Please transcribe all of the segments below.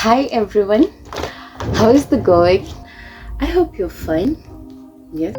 Hi everyone, how is the going? I hope you're fine. Yes.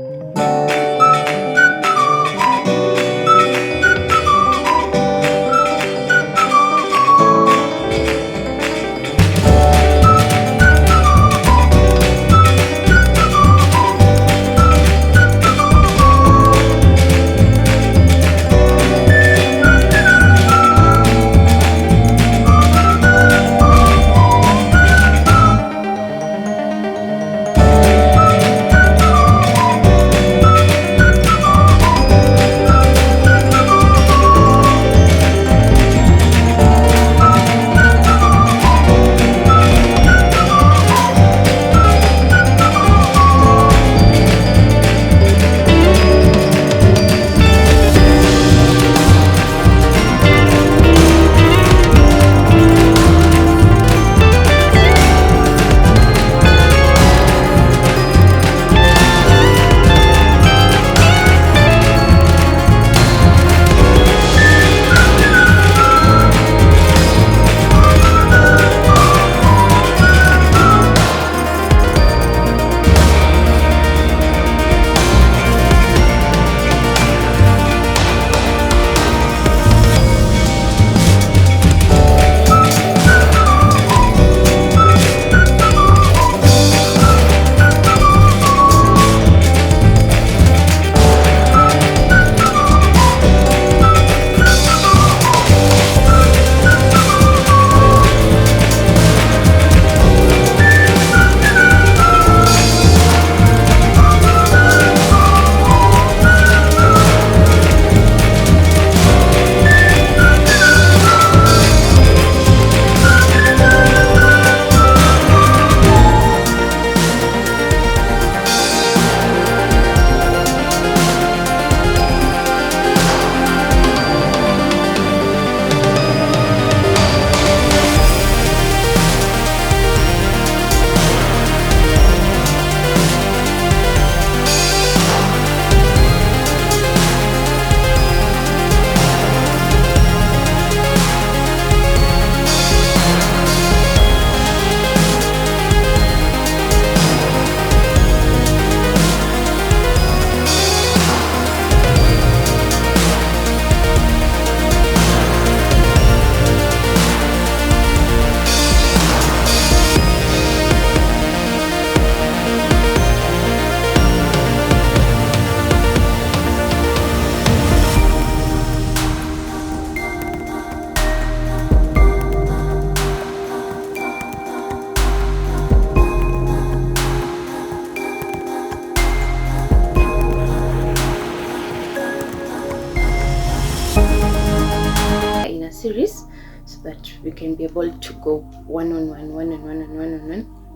In a series so that we can be able to go one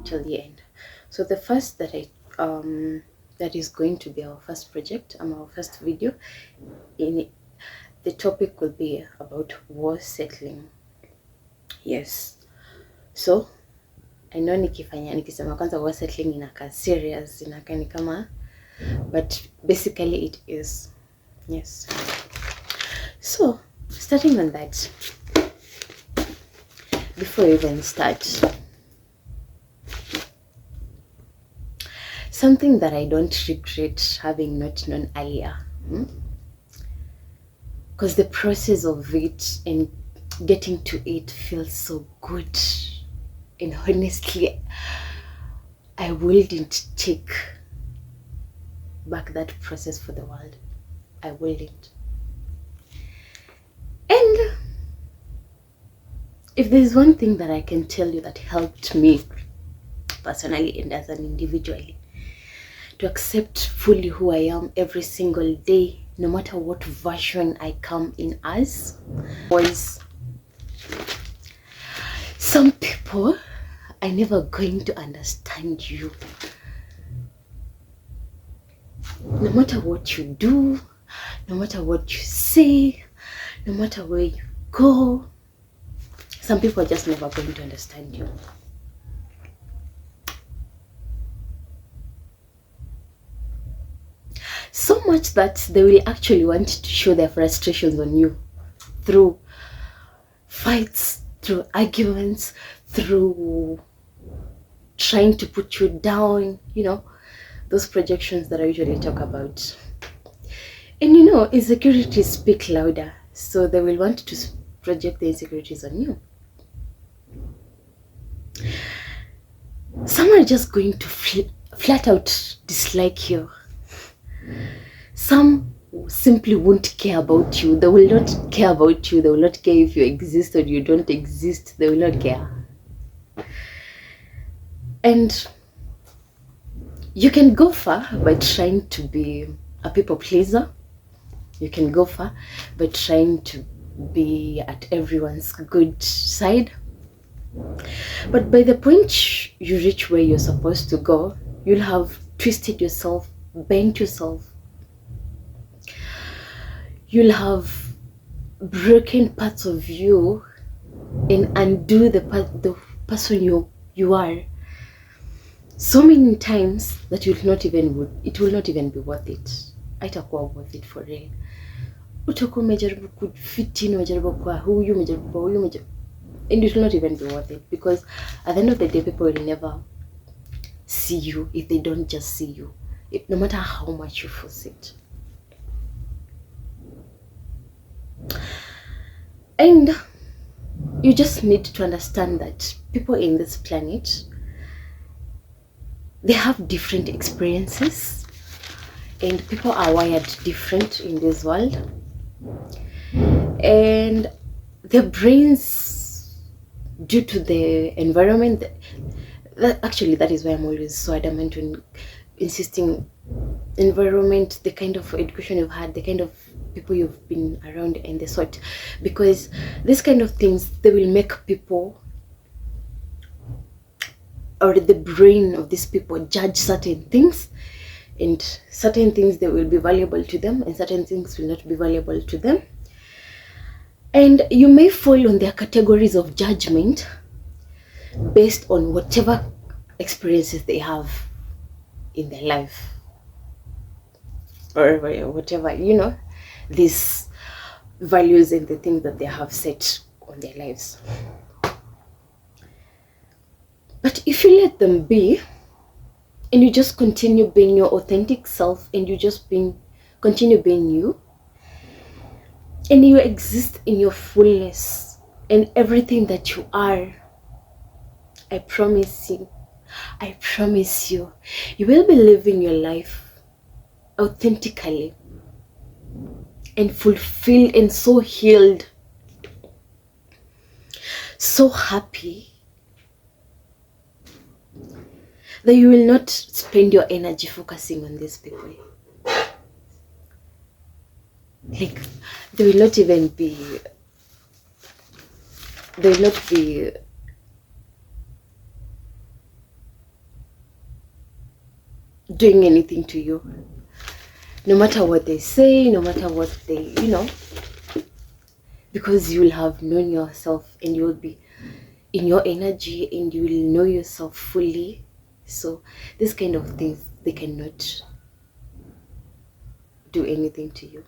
till the end. So the first that that is going to be our first project, our first video in it, the topic will be about war settling. Yes, so I know nikisema kwanza war settling inakaa serious, inakaa ni kama, but basically it is. Yes, so starting on that, before we even start, something that I don't regret having not known earlier, because the process of it and getting to it feels so good, and honestly I wouldn't take back that process for the world. I wouldn't. And if there's one thing that I can tell you that helped me personally and as an individual, to accept fully who I am every single day, no matter what version I come in as, was some people are never going to understand you. No matter what you do, no matter what you say, no matter where you go, some people are just never going to understand you. So much that they will actually want to show their frustrations on you through fights, through arguments, through trying to put you down, those projections that I usually talk about. And insecurities speak louder, so they will want to project the insecurities on you. Some are just going to flat out dislike you. Some simply won't care about you. They will not care about you. They will not care if you exist or you don't exist. They will not care. And you can go far by trying to be a people pleaser. You can go far by trying to be at everyone's good side. But by the point you reach where you're supposed to go, you'll have twisted yourself, bent yourself. You'll have broken parts of you and undo the person you are so many times that it will not even be worth it. Haitakuwa worth it for real. Utakuwa umejaribu kufit in, umejaribu kwa huyu, umejaribu kwa huyu, and it will not even be worth it, because at the end of the day, people will never see you if they don't just see you, no matter how much you force it. And you just need to understand that people in this planet, they have different experiences, and people are wired different in this world, and their brains, due to the environment, that is why I'm always so adamant on insisting environment, the kind of education you've had, the kind of people you've been around, and the sort, because this kind of things, they will make people, or the brain of these people, judge certain things, and certain things that will be valuable to them, and certain things will not be valuable to them. And you may fall on their categories of judgment based on whatever experiences they have in their life, or whatever, these values and the things that they have set on their lives. But if you let them be, and you just continue being your authentic self, and you just continue being you, and you exist in your fullness and everything that you are, I promise you, you will be living your life authentically and fulfilled and so healed, so happy, that you will not spend your energy focusing on these people. Like, they will not be doing anything to you, no matter what they say, no matter what they, because you will have known yourself, and you will be in your energy, and you will know yourself fully. So this kind of things, they cannot do anything to you.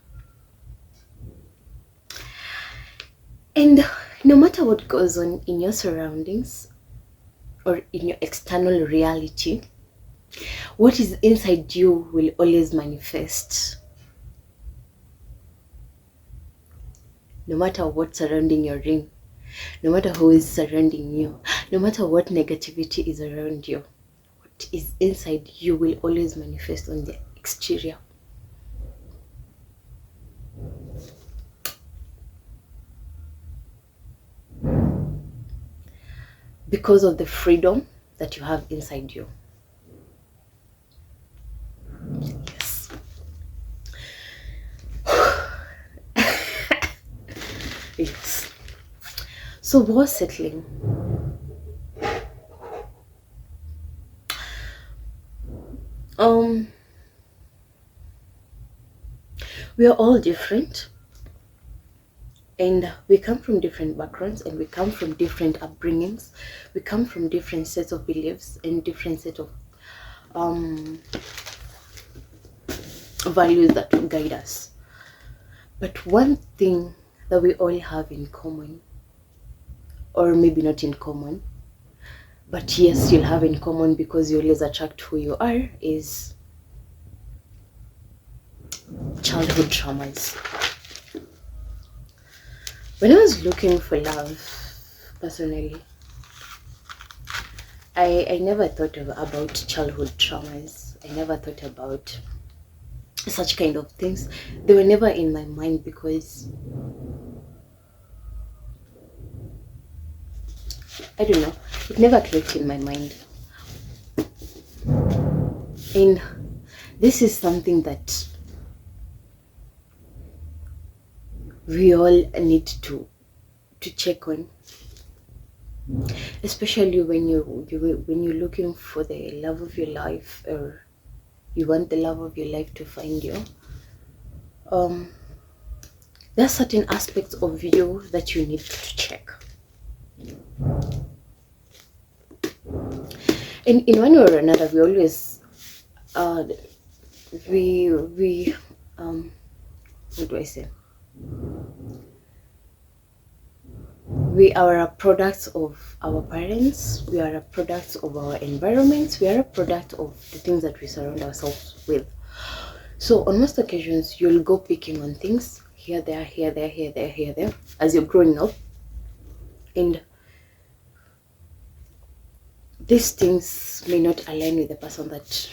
And no matter what goes on in your surroundings or in your external reality, what is inside you will always manifest. No matter what's surrounding your ring, no matter who is surrounding you, no matter what negativity is around you, what is inside you will always manifest on the exterior. Because of the freedom that you have inside you. Yes. Yes. So war settling. We are all different, and we come from different backgrounds, and we come from different upbringings. We come from different sets of beliefs and different set of values that will guide us. But one thing that we all have in common, or maybe not in common, but yes, you'll have in common, because you always attract who you are, is childhood traumas. When I was looking for love, personally, I never thought about childhood traumas. I never thought about such kind of things. They were never in my mind, because I don't know, it never clicked in my mind. And this is something that we all need to check on, especially when when you're looking for the love of your life, or you want the love of your life to find you. There are certain aspects of you that you need to check, and in one way or another, we always we what do I say, we are a product of our parents, we are a product of our environments, we are a product of the things that we surround ourselves with. So on most occasions, you'll go picking on things here, there, here, there, here, there, here, there, as you're growing up, and these things may not align with the person that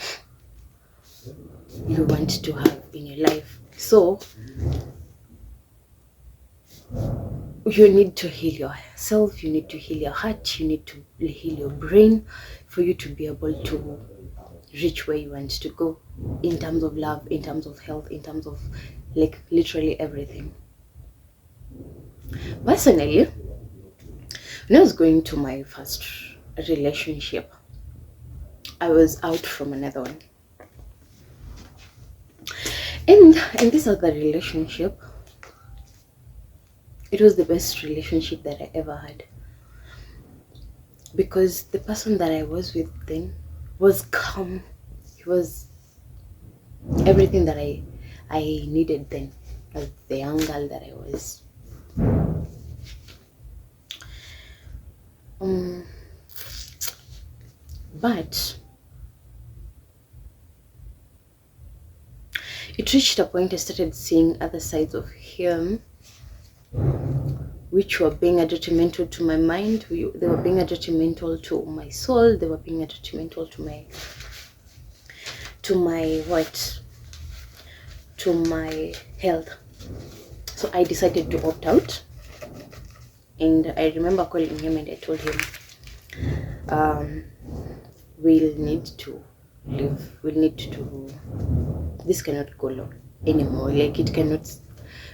you want to have in your life. So you need to heal yourself, you need to heal your heart, you need to heal your brain for you to be able to reach where you want to go, in terms of love, in terms of health, in terms of like literally everything. Personally, when I was going to my first relationship, I was out from another one, and in this other relationship, it was the best relationship that I ever had, because the person that I was with then was calm. He was everything that I needed then, as the young girl that I was. But it reached a point I started seeing other sides of him, which were being detrimental to my mind. They were being detrimental to my soul. They were being detrimental to my what? To my health. So I decided to opt out. And I remember calling him and I told him, we'll need to leave. We'll need to, this cannot go on anymore. Like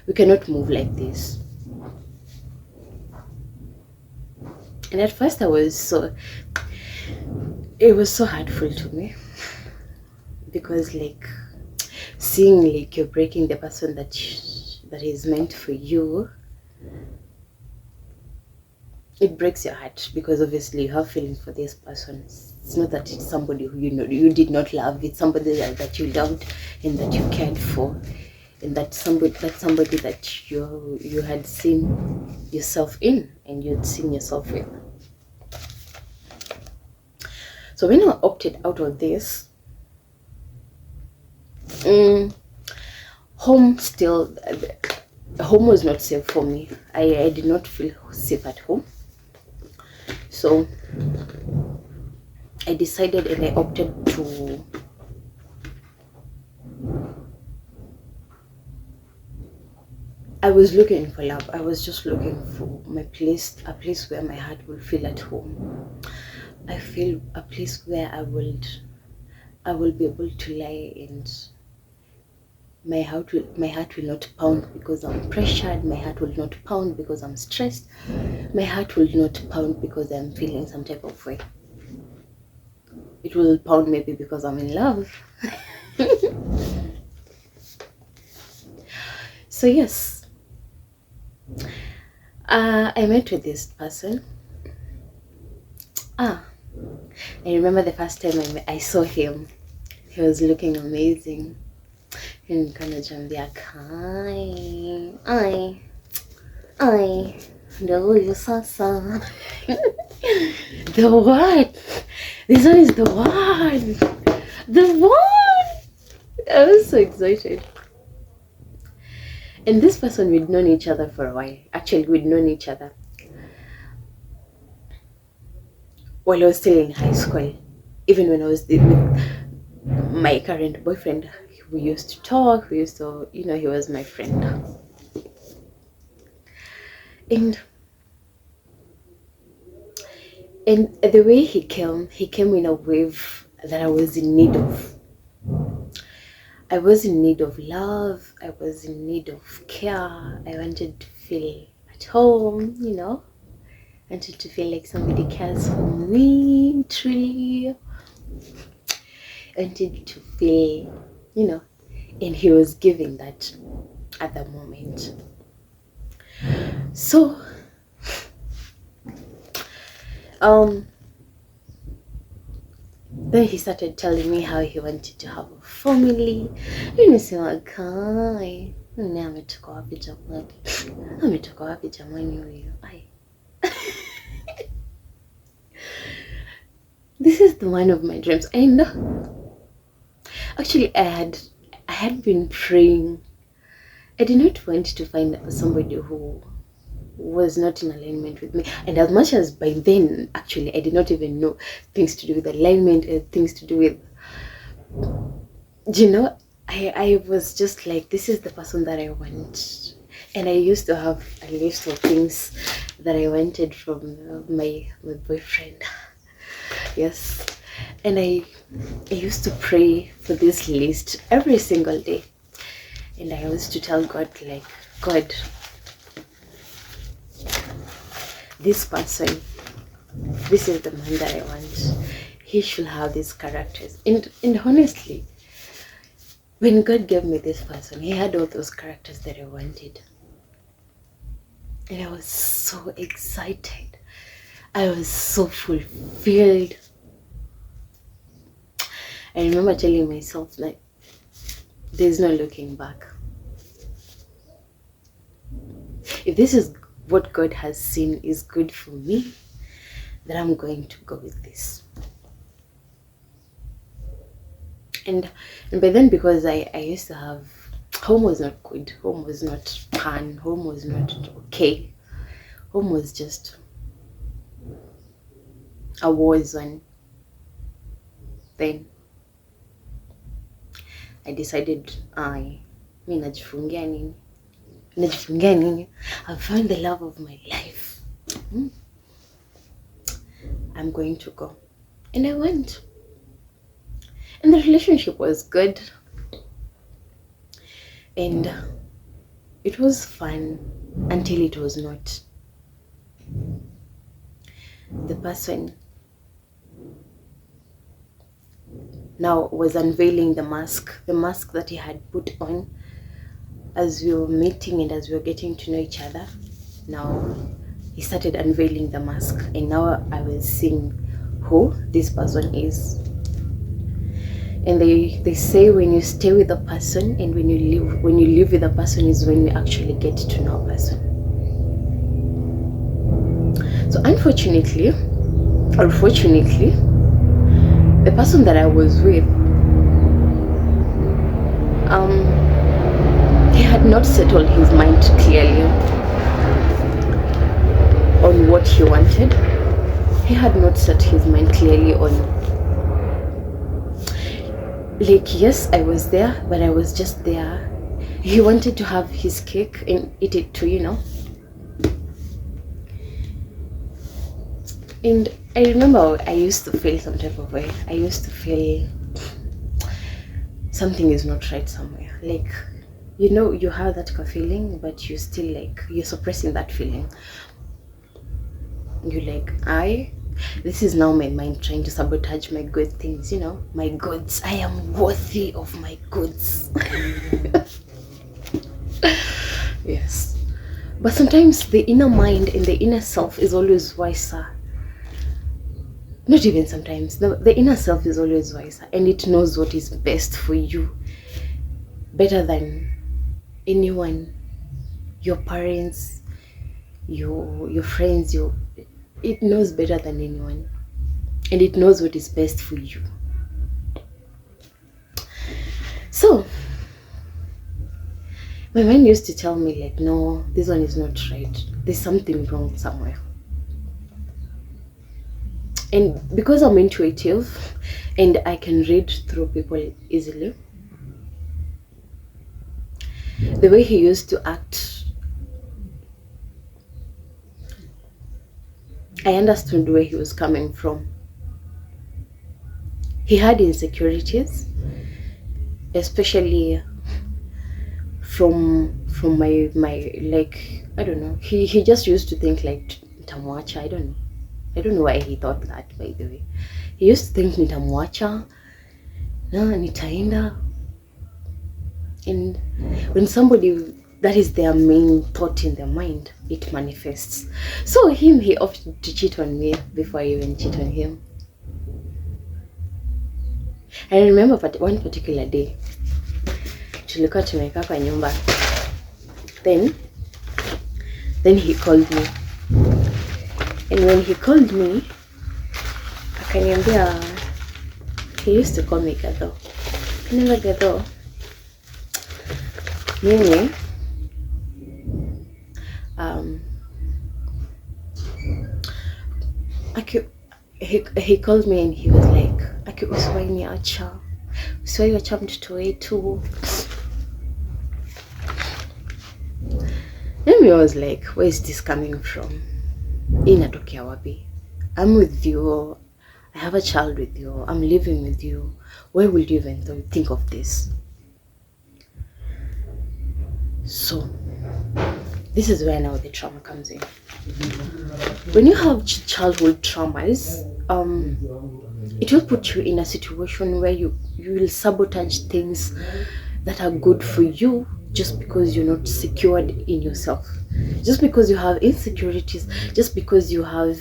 we cannot move like this. And at first it was so hurtful to me, because like seeing like you're breaking the person that is meant for you, it breaks your heart, because obviously you have feelings for this person. It's not that it's somebody who you did not love. It's somebody that you loved and that you cared for, and that's somebody that you had seen yourself in and you'd seen yourself with. So when I opted out of this, home was not safe for me. I did not feel safe at home. So I decided and I opted to I was looking for love. I was just looking for a place where my heart will feel at home. I feel a place where I will be able to lie, and my heart will not pound because I'm pressured. My heart will not pound because I'm stressed. My heart will not pound because I'm feeling some type of way. It will pound maybe because I'm in love. So yes, I met with this person. I remember the first time I saw him. He was looking amazing. And kanajambia kai ai ndo huyu sasa. the one. This one is the one. The one. I was so excited. And this person, we'd known each other for a while. Actually, we'd known each other while I was still in high school. Even when I was with my current boyfriend, we used to talk. We used to, he was my friend. And the way he came in a wave that I was in need of. I was in need of love. I was in need of care. I wanted to feel at home, I wanted to feel like somebody cares for me, truly. I wanted to feel, and he was giving that at the moment. So, then he started telling me how he wanted to have a family. Nisema kai, ametoka wapi jamani? Ametoka wapi jamani huyu? This is the one of my dreams. And actually I had been praying. I did not want to find somebody who was not in alignment with me. And as much as by then, actually, I did not even know things to do with alignment and things to do with, I was just like, this is the person that I want. And I used to have a list of things that I wanted from my boyfriend. Yes. And I used to pray for this list every single day. And I used to tell God, like, God, this person, this is the man that I want. He should have these characters. And honestly, when God gave me this person, he had all those characters that I wanted. And I was so excited. I was so fulfilled. I remember telling myself, like, there's no looking back. If this is what God has seen is good for me, then I'm going to go with this. And by then, because I used to have, home was not good, home was not fun, home was not okay, home was just a war zone. Then I decided, najifungia nini, I found the love of my life. I'm going to go. And I went. And the relationship was good. And it was fun until it was not. The person now was unveiling the mask that he had put on as we were meeting and as we were getting to know each other. Now he started unveiling the mask, and now I was seeing who this person is. And they say when you stay with a person and when you live with a person is when you actually get to know a person. So unfortunately, or fortunately, the person that I was with, he had not settled his mind clearly on what he wanted. He had not set his mind clearly on, like, yes, I was there, but I was just there. He wanted to have his cake and eat it too, And I remember I used to feel some type of way. I used to feel something is not right somewhere. Like, you have that feeling, but you still, like, you're suppressing that feeling. You're like, this is now my mind trying to sabotage my good things, my goods. I am worthy of my goods. Yes. But sometimes the inner mind and the inner self is always wiser. Not even sometimes. The inner self is always wiser, and it knows what is best for you better than anyone, your parents, your friends. It knows better than anyone. and it knows what is best for you. So my mind used to tell me like, no, this one is not right. There's something wrong somewhere. And because I'm intuitive and I can read through people easily, the way he used to act, I understood where he was coming from. He had insecurities, especially from my like, I don't know. He just used to think like nitamwacha. I don't know why he thought that, by the way. He used to think nitamwacha na nitaenda, and when somebody, that is their main thought in their mind, it manifests. So he opted to cheat on me before I even cheat on him. I remember one particular day tulikuwa tumekaa kwa nyumba, then he called me, and when he called me akaniambia, he used to call me Gadho. Akaniambia, Gadho, mimi he called me and he was like, usiwahi acha mtoto wetu. Then I was like, where is this coming from? Inatokea wapi? I'm with you, I have a child with you, I'm living with you. Why would you even think of this? So this is where now the trauma comes in. When you have childhood traumas, it will put you in a situation where you will sabotage things that are good for you just because you're not secured in yourself, just because you have insecurities, just because you have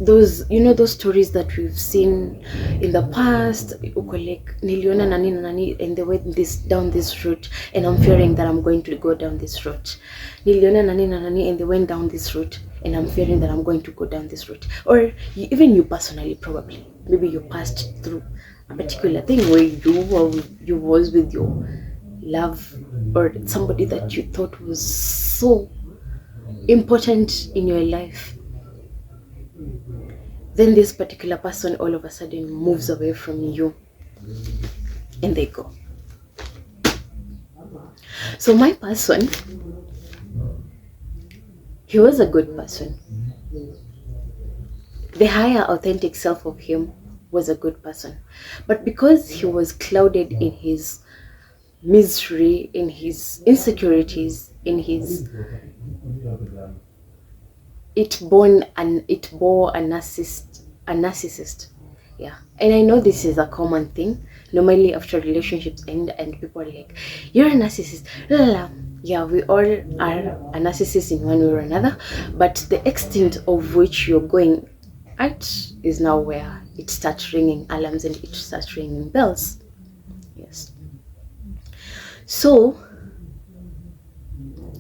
those, those stories that we've seen in the past. Like, niliona nani na nani and they went down this route, and I'm fearing that I'm going to go down this route. Niliona nani na nani and they went down this route, and I'm fearing that I'm going to go down this route. Or even you personally, probably, maybe you passed through a particular thing where you was with your love, or somebody that you thought was so important in your life. Then this particular person all of a sudden moves away from you and they go. So my person, he was a good person. The higher authentic self of him was a good person. But because he was clouded in his misery, in his insecurities, in his it bore a narcissist. Yeah. And I know this is a common thing. Normally after relationships end and people are like, you're a narcissist. La, la, la. Yeah, we all are a narcissist in one way or another, but the extent of which you're going at is now where it starts ringing alarms and it starts ringing bells. Yes. So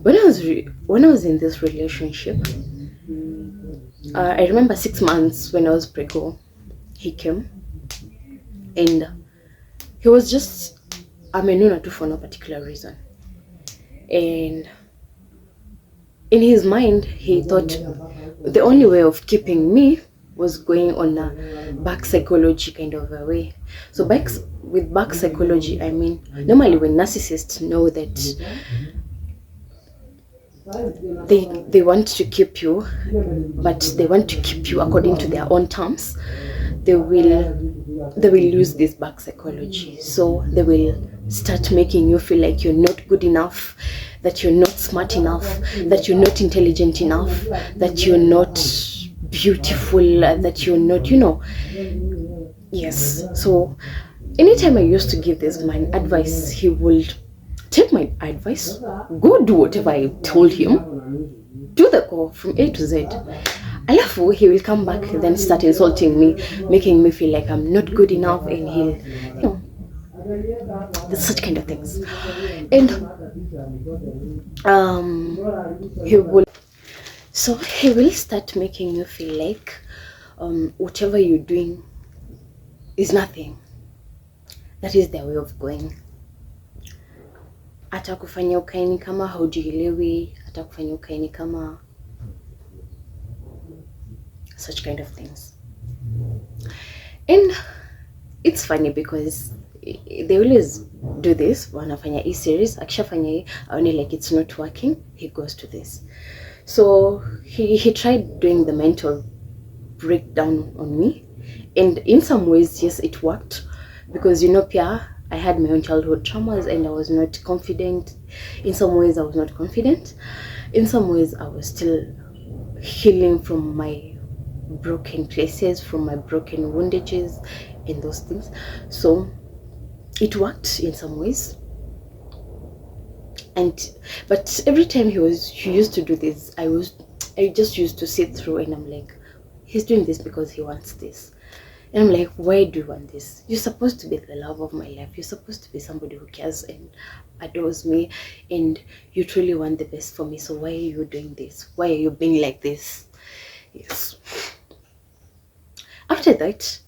when I was in this relationship, I remember 6 months when I was preggo, he came and he was just amenuna tu for no particular reason. And in his mind, he thought the only way of keeping me was going on a back psychology kind of a way. So with back psychology, I mean, normally when narcissists know that they want to keep you, but they want to keep you according to their own terms, they will use this back psychology. So they will start making you feel like you're not good enough, that you're not smart enough, that you're not intelligent enough, that you're not beautiful, that you're not, yes. So anytime I used to give this man advice, he would take my advice, go do whatever I told him, do the call from A to Z. Alafu, he will come back and then start insulting me, making me feel like I'm not good enough, and he'll, such kind of things. And he will, So he will start making you feel like whatever you're doing is nothing. That is their way of going. Atakufanya ukaini kama haujielewi, atakufanya ukaini kama such kind of things. And it's funny because they always do this. Wanafanya hii series, akishafanya hii aone like it's not working, he goes to this. So he tried doing the mental breakdown on me, and in some ways yes, it worked, because pia I had my own childhood traumas and I was not confident. In some ways I was not confident, in some ways I was still healing from my broken places, from my broken woundages and those things. So it worked in some ways. But every time he used to do this, I just used to sit through, and I'm like, he's doing this because he wants this. And I'm like, why do you want this? You're supposed to be the love of my life. You're supposed to be somebody who cares and adores me, and you truly want the best for me. So why are you doing this? Why are you being like this? Yes. After that,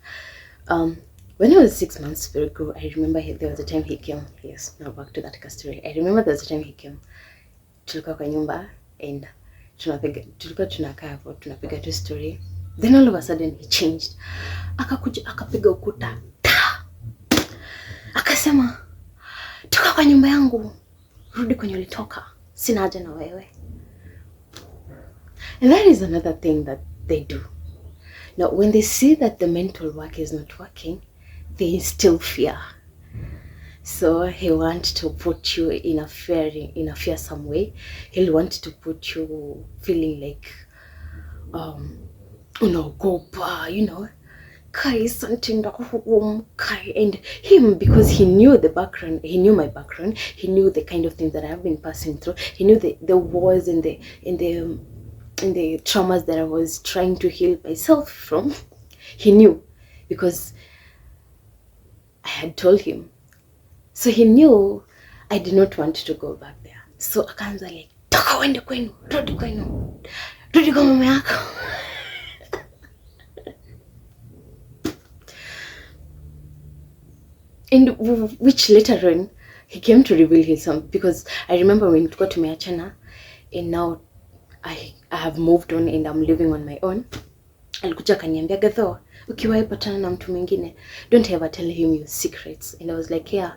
when I was 6 months ago, I remember there was a time he came. Yes, now back to that story. I remember there was a time he came. Tulikuwa kwa nyumba and tulikuwa tunakaa hapo tunapiga tu story. Then all of a sudden he changed. Akakuja akapiga ukuta. Akasema, toka kwa nyumba yangu, rudi kwenye ulitoka. Sina haja na wewe. And that is another thing that they do. Now, when they see that the mental work is not working, they instill fear. So he wants to put you in a fearsome way. He'll want to put you feeling like, unaogopa, Kai something Kai, and him, because he knew the background, he knew my background, he knew the kind of things that I've been passing through, he knew the wars and the traumas that I was trying to heal myself from. He knew, because I had told him. So he knew I did not want to go back there. So akaanza like, toka uende kwenu, rudi kwenu, rudi kwa mama yako. And which later on he came to reveal himself, because I remember when tulikuwa tumeachana and now I have moved on and I'm living on my own. Alikuja akaniambia, Gatho, ukiwahi patana na mtu mwingine, don't ever tell him your secrets. And I was like, yeah,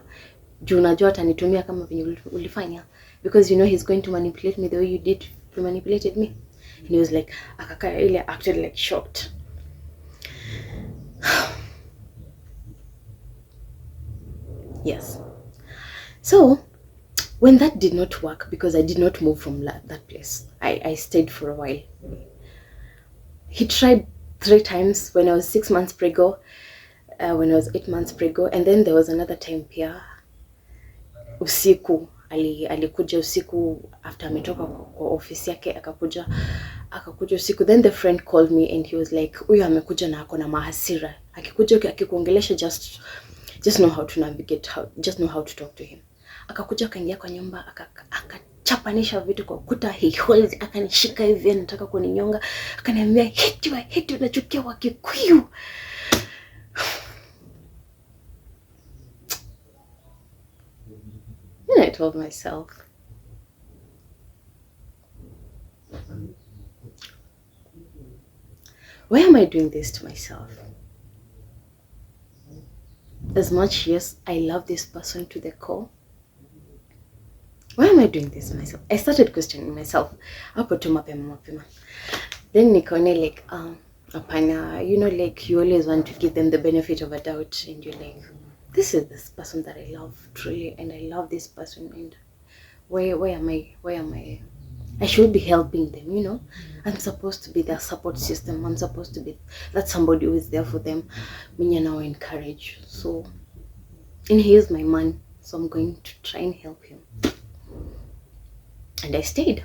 juu unajua atanitumia kama venye ulifanya, because he's going to manipulate me the way you manipulated me. And he was like, akakaa ile acted like shocked. Yes. So when that did not work, because I did not move from that place, I stayed for a while. He tried 3 times when I was 6 months prego, when I was 8 months prego, and then there was another time pia usiku. Alikuja usiku after ametoka kwa office yake, akakuja usiku. Then the friend called me and he was like, huyu amekuja na ako na mahasira. Akikuja akikuongelesha, just know how to navigate, just know how to talk to him. Akakuja akaingia kwa nyumba, akachapanisha vitu kwa kuta, he holds, akanishika hivi anataka kuninyonga, akaniambia, hiti unachukia Wakikuyu. And I told myself, why am I doing this to myself? As much yes, I love this person to the core, why am I doing this to myself? I started questioning myself. Hapo tu mapema. Then nikaone like, apana, like you always want to give them the benefit of a doubt, and you're like, this is this person that I love truly, and I love this person, and why am I? I should be helping them, I'm supposed to be their support system. I'm supposed to be that somebody who is there for them. Minya now encourage. So, and he is my man, so I'm going to try and help him. And I stayed.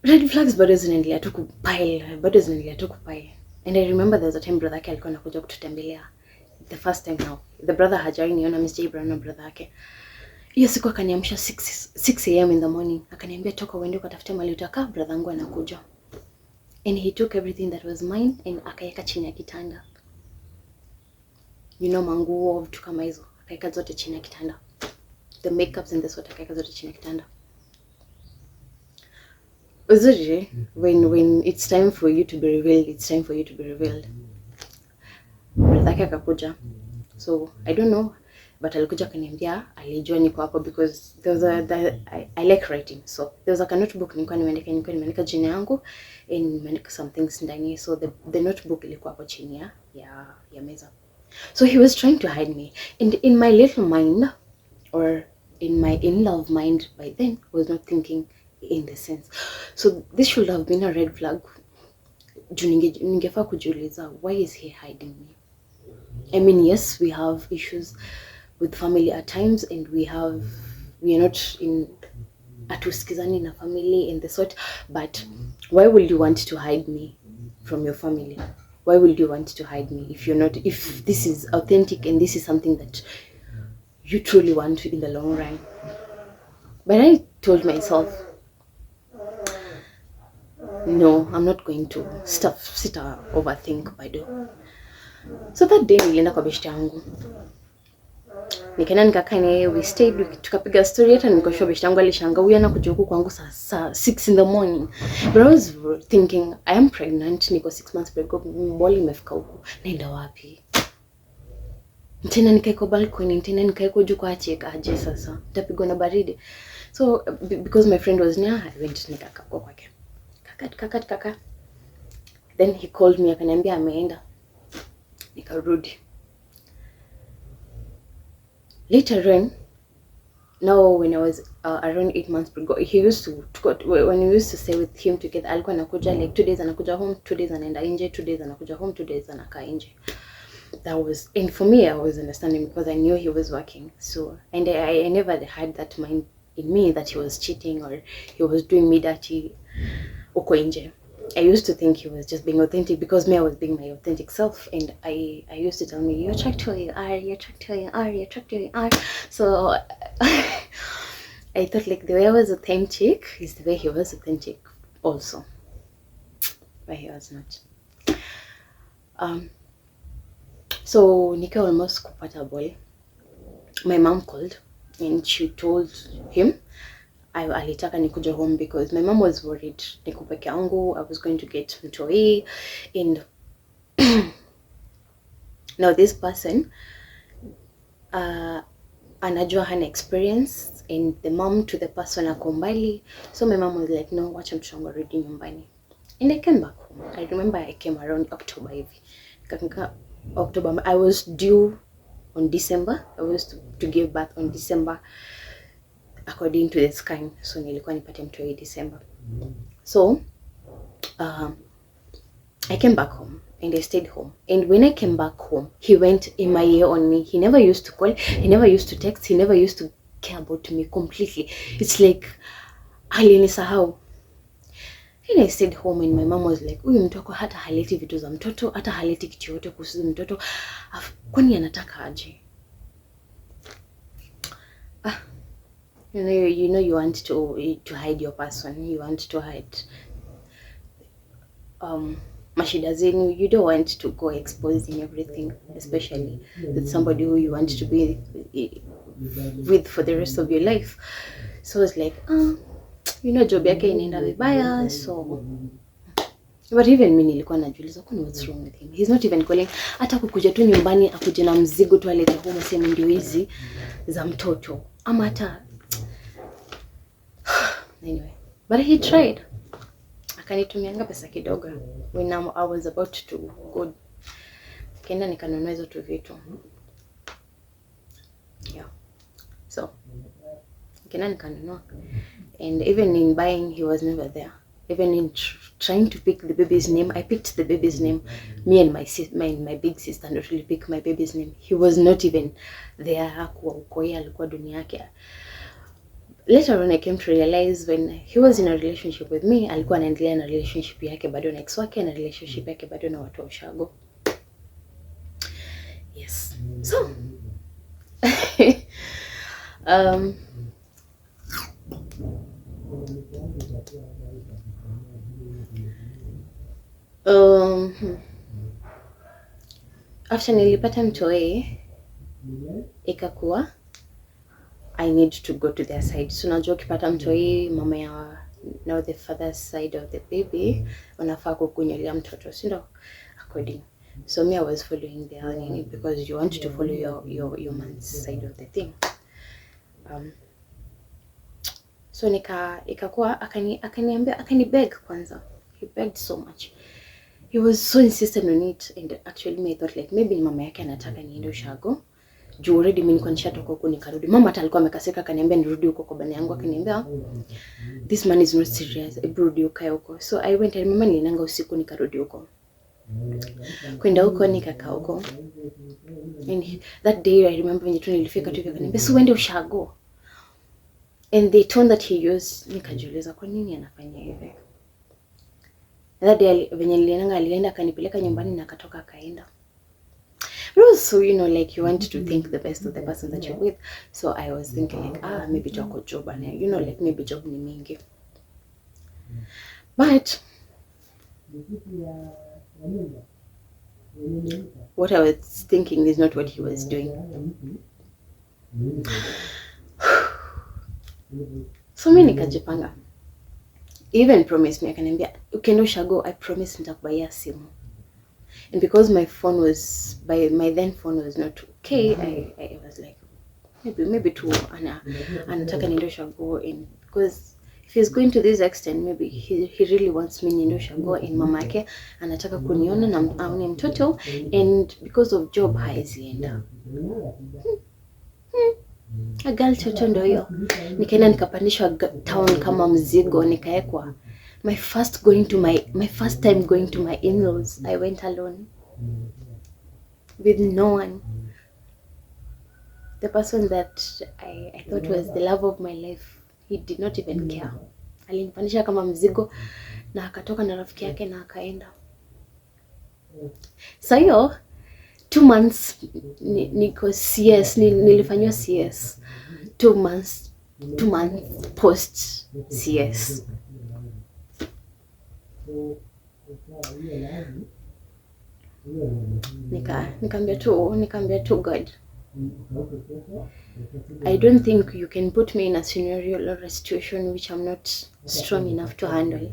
Red flags bado zinaendelea tu kupile. And I remember there was a time brother yake alikuwa anakuja kututembelea. The first time now. The brother hajawahi niona, Mr. Ibrahim, brother yake. Hiyo siku akaniamsha 6 a.m. in the morning. Akaniambia toka uende ukatafute mali utakaa, brother yangu anakuja. And he took everything that was mine and akaweka chini ya kitanda. You know, manguo, vitu kama hizo. Akaweka zote chini ya kitanda. The makeups and the sort akaweka zote chini ya kitanda. Uzuri, when it's time for you to be revealed, it's time for you to be revealed. Brother yake akakuja. So, I don't know, but alikuja akaniambia alijua niko hapo because there was I like writing. So, there was a notebook nilikuwa nimeandika jina yangu and nimeandika some things ndani. So, the notebook ilikuwa hapo chini ya meza. So, he was trying to hide me. And in my little mind, or in my in-love mind by then, was not thinking in the sense. So, this should have been a red flag. Ningefaa kujiuliza, why is he hiding me? I mean, yes, we have issues with family at times, and we are not in atuskizani na family and the sort, but why would you want to hide me from your family? Why would you want to hide me if this is authentic and this is something that you truly want in the long run? But I told myself, no, I'm not going to sit overthink by the. So that day nilienda kwa beshte yangu. Nikaenda nikakaa naye, we stayed, tukapiga story. Hata nikoshoa beshte yangu alishangaa, huyu anakuja huku kwangu saa 6 in the morning. But I was thinking, I am pregnant, niko 6 months pregnant, mboli imefika huku, naenda wapi? Tena nikae kwa balcony, tena nikae kwa juu kwa aje sasa. Nitapigwa na baridi. So because my friend was near, I went nikakaa kwa kwake. Kaka. Then he called me akaniambia ameenda. Nikarudi. Later on, now when I was around 8 months ago, he used to when we used to stay with him together, alikuwa anakuja like 2 days anakuja home, 2 days anaenda nje, 2 days anakuja home, 2 days anakaa nje. That was, and for me, I was understanding because I knew he was working. So, and I never had that mind in me that he was cheating or he was doing me dirty uko nje. I used to think he was just being authentic because me, I was being my authentic self, and I used to tell me, you attract who you are, you attract who you are, you attract who you are. So I thought like the way I was authentic is the way he was authentic also, but he was not. So nika almost kupata boy. My mom called and she told him alitaka nikuja home because my mom was worried niko peke yangu, I was going to get mtoi, and now this person anajua hana experience, and the mom to the person ako mbali. So my mom was like, no, wacha mtoto wangu arudi nyumbani. And I came back home. I remember I came around October hivi. October, I was due on December. I was to give birth on December according to the scan. So nilikuwa nipate mtoi December. So I came back home and I stayed home. And when I came back home, he went in my ear on me. He never used to call, he never used to text, he never used to care about me completely. It's like alinisahau. And I stayed home and my mom was like, huyu mtoko hata haleti vitu za mtoto, hata haleti kitu yote kuhusu mtoto. Kwani anataka aje? You know you want to hide your person. You want to hide mashida zenu. You don't want to go exposing everything, especially with somebody who you want to be with for the rest of your life. So it's like, job yake inaenda vibaya. So but even mimi nilikuwa najiuliza what's wrong with him. He's not even calling. Hata kukuja tu nyumbani akuje na mzigo tu alete home sema ndio hizi za mtoto. Ama hata anyway, but he tried. Akanitumianga pesa kidogo when I was about to go. Kenda nikanunua hizo tu vitu. Yeah. So kenda nikanunua, and even in buying he was never there. Even in trying to pick the baby's name, I picked the baby's name. Me and my big sister not really pick my baby's name. He was not even there. Hakuwa uko, yeye alikuwa dunia yake. Later on I came to realize when he was in a relationship with me, alikuwa anaendelea na relationship yake bado na ex wake, na relationship yake bado na watu wa ushago. Yes. So um after nilipata mtoi ikakuwa I need to go to their side. So unajua ukipata mtoi mama ya now the father's side of the baby wanafaa kukunyolia mtoto, si ndio? According. So me I was following their nini because you want to follow your man's side of the thing. So ikakuwa akaniambia akanibeg kwanza. He begged so much. He was so insistent on it, and actually me I thought like maybe ni mama yake anataka niende ushago. Juu already mimi nilikuwa nishatoka huko nikarudi. Mama hata alikuwa amekasika akaniambia nirudi huko kwa bani yangu, akaniambia this man is not serious. Rudi ukae huko. So I went, and mama nilinanga usiku nikarudi huko. Kwenda huko nikakaa huko. And that day I remember when nilifika tu akaniambia so uende ushago. And the tone that he used, nikajiuliza kwa nini anafanya hivi. That day venye nilienda alienda akanipeleka nyumbani na akatoka akaenda. But also, you know, like you want to think the best of the person that you're with. So I was thinking like, maybe chako job and you know, like maybe job ni mingi. But what I was thinking is not what he was doing. So mimi nikajipanga. Even promised me, akaniambia ukienda ushago, I promise nitakubaiya simu. And because my phone was my then phone was not okay, I was like maybe tu anataka niende ushago, in because if he's going to this extent maybe he really wants me niende ushago, and mama yake anataka kuniona na aone mtoto, and because of job haizienda. A girl toto ndo hiyo. Nikaenda nikapandishwa town kama mzigo, nikaekwa. My first time going to my in-laws, I went alone with no one. The person that I thought was the love of my life, he did not even care. Alinipandisha kama mzigo na akatoka na rafiki yake na akaenda. So hiyo 2 months niko CS, nilifanywa CS 2 months post CS. Nikaambia tu God, I don't think you can put me in a scenario or a situation which I'm not strong enough to handle.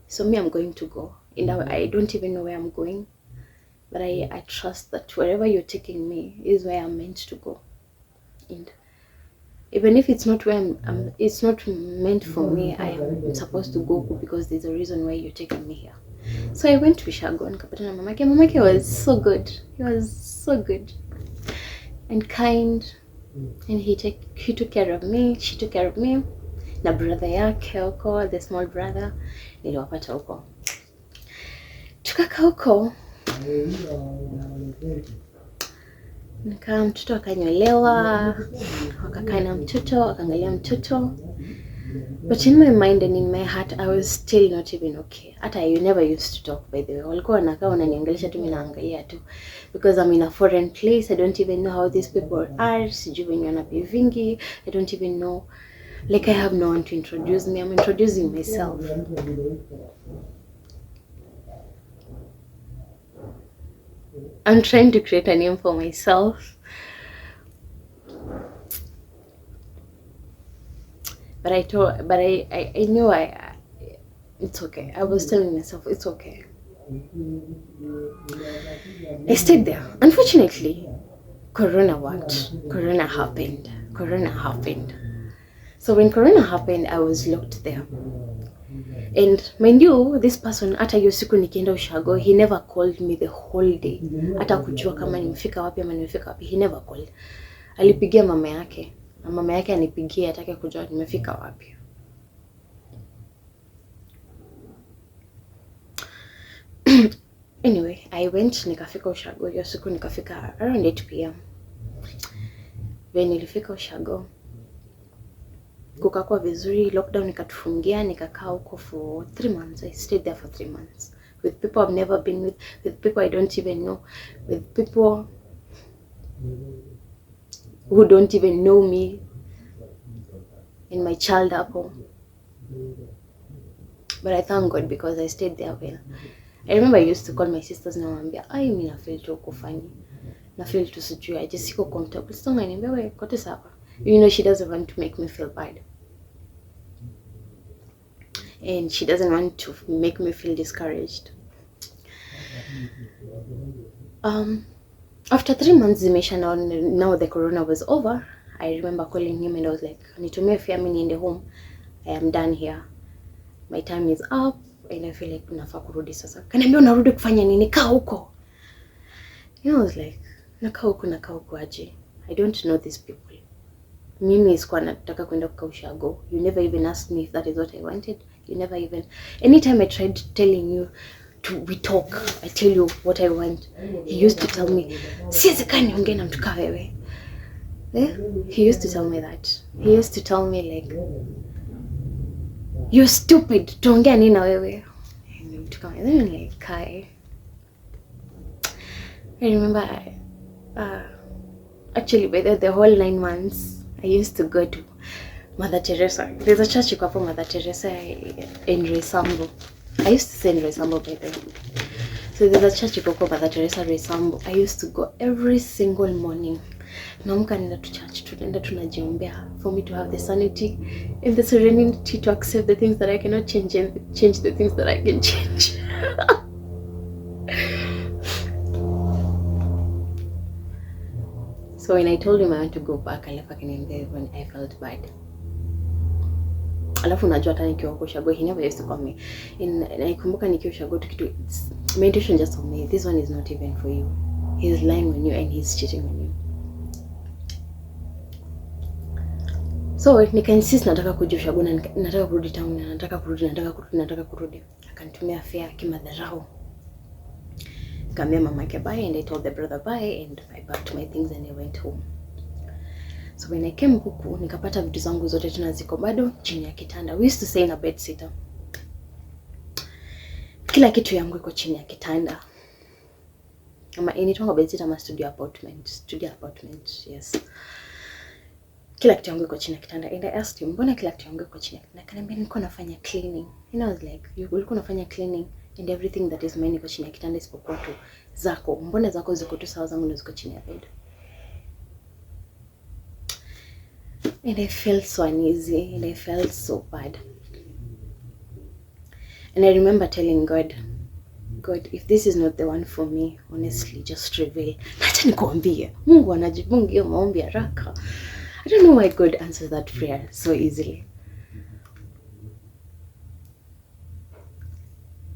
So me, I'm going to go, and I don't even know where I'm going, but I trust that wherever you're taking me is where I'm meant to go. And even if it's not where it's not meant for me, I am supposed to go because there's a reason why you're taking me here. So I went to Shago and nikapatana na mamake. Mamake was so good. He was so good and kind, and he took care of me. She took care of me. Na brother yake huko, the small brother, niliwapata huko. Tukakaa huko. Nika mtoto akanyolewa, wakakaa na mtoto, akaangalia mtoto. But in my mind and in my heart, I was still not even okay. Hata you never used to talk, by the way. Walikuwa wanakaa wananiangalia tu, mimi naangalia tu. Because I'm in a foreign place, I don't even know how these people are. Sijui wenye wanapivingi. I don't even know. Like I have no one to introduce me. I'm introducing myself. I'm trying to create a name for myself. But I knew it's okay. I was telling myself it's okay. I stayed there. Unfortunately, Corona worked. Corona happened. So when Corona happened, I was locked there. And mind you, this person, hata hiyo siku nikienda ushago, he never called me the whole day. Hata kujua kama nimefika wapi ama nimefika wapi, he never called. Alipigia mama yake, na mama yake anipigia atake kujua nimefika wapi. Anyway, I went, nikafika ushago. Hiyo siku nikafika around 8 p.m. When nilifika ushago, kukakuwa vizuri, lockdown ikatufungia, nikakaa huko for 3 months. I stayed there for 3 months with people I've never been with people I don't even know, with people who don't even know me. in my child hapo. But I thank God because I stayed there well. I remember I used to call my sisters na waambia, "Ai, mimi na feel tu kufanya. Na feel tu sijui, I just siko comfortable." So ananiambia, "Wewe kote sawa." You know, she doesn't want to make me feel bad. And she doesn't want to make me feel discouraged. After 3 months zimeisha, now the corona was over. I remember calling him and I was like, nitumie fare mimi niende home. I am done here. My time is up and I feel like nafaa kurudi sasa. Kaniambia unarudi kufanya nini? Kaa huko. You know, I was like, nakaa huko aje? I don't know these people. Mimi sikuwa nataka kwenda kukaa ushago. You never even asked me if that is what I wanted. You never even, anytime I tried telling you we talk, I tell you what I want, he used to tell me, siwezi kaa niongee na mtu kama wewe. He used to tell me that. He used to tell me like, you're stupid, tuongea nini na wewe? Mtu kama wewe. Then like, kai. I remember actually by the whole 9 months I used to go to Mother Teresa. There's a church called Mother Teresa in Resambo. I used to say in Resambo by the way. So there's a church called Mother Teresa Resambo. I used to go every single morning. Naamka nenda to church, tunaenda tunajiombea for me to have the sanity and the serenity to accept the things that I cannot change and change the things that I can change. So when I told him I want to go back, I left again when I felt bad. Alafu unajua hata nikiwa huko Shago, he never used to call me. Naikumbuka nikiwa Shago tukitu, meditation just told me, this one is not even for you. He's lying on you and he's cheating on you. So nikainsist nataka kuja Ushago na nataka kurudi town na nataka kurudi. Akanitumia fare kimadharau. Nikamwambia mama yake bye and I told the brother bye and I packed my things and I went home. So when I came huku nikapata vitu zangu zote tena ziko bado chini ya kitanda. We used to say in a bed sitter. Kila kitu yangu iko chini ya kitanda. Ama inaitwa bed sitter ama studio apartment, yes. Kila kitu yangu iko chini ya kitanda and I asked him, mbona kila kitu yangu iko chini ya kitanda? Akaniambia nilikuwa nafanya cleaning. And I was like, ulikuwa unafanya cleaning and everything that is mine iko chini ya kitanda isipokuwa tu zako. Mbona zako ziko tu sawa, zangu ziko chini ya bed? And I felt so uneasy and I felt so bad. And I remember telling God, if this is not the one for me, honestly, just reveal. Acha nikwambie, Mungu anajibu hiyo maombi haraka. I don't know why God answers that prayer so easily.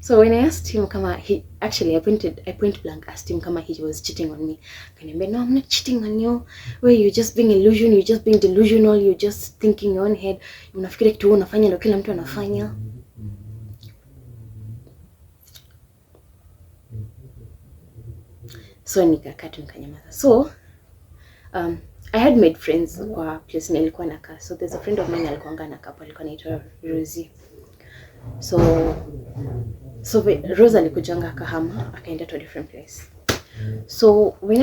So when I asked him kama I point blank asked him kama he was cheating on me. Kaniambia, no, I'm not cheating on you. You're just being you're just being delusional, you're just thinking your own head. Unafikiri kitu unafanya ndio kila mtu anafanya. So nikakaa tu nikanyamaza. So I had made friends kwa place nilikuwa nakaa. So there's a friend of mine alikuwa anakaa, alikuwa anaitwa Rosie. So Rosa alikujanga akahama akaenda to a different place. So when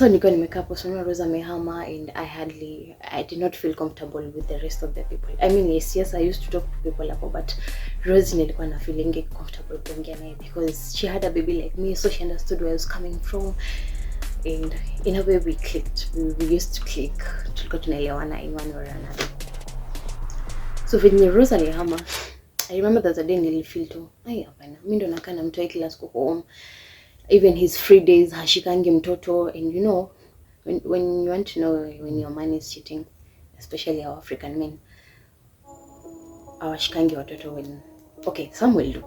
nilikuwa nimekaa hapo, so Rosa amehama and I did not feel comfortable with the rest of the people. I mean, yes, I used to talk to people hapo, but Rosie nilikuwa na feeling comfortable kuongea naye because she had a baby like me, so she understood where I was coming from. And in a way we clicked. We used to click. Tulikuwa tunaelewana in one or another. So when Rosa alihama, I remember that the day nilifeel tu, hapana, mimi ndo nakaa na mtu kila siku home. Even his free days hashikangi mtoto. And you know, when you want to know when your man is cheating, especially our African men, hawashikangi watoto when, okay, some will do,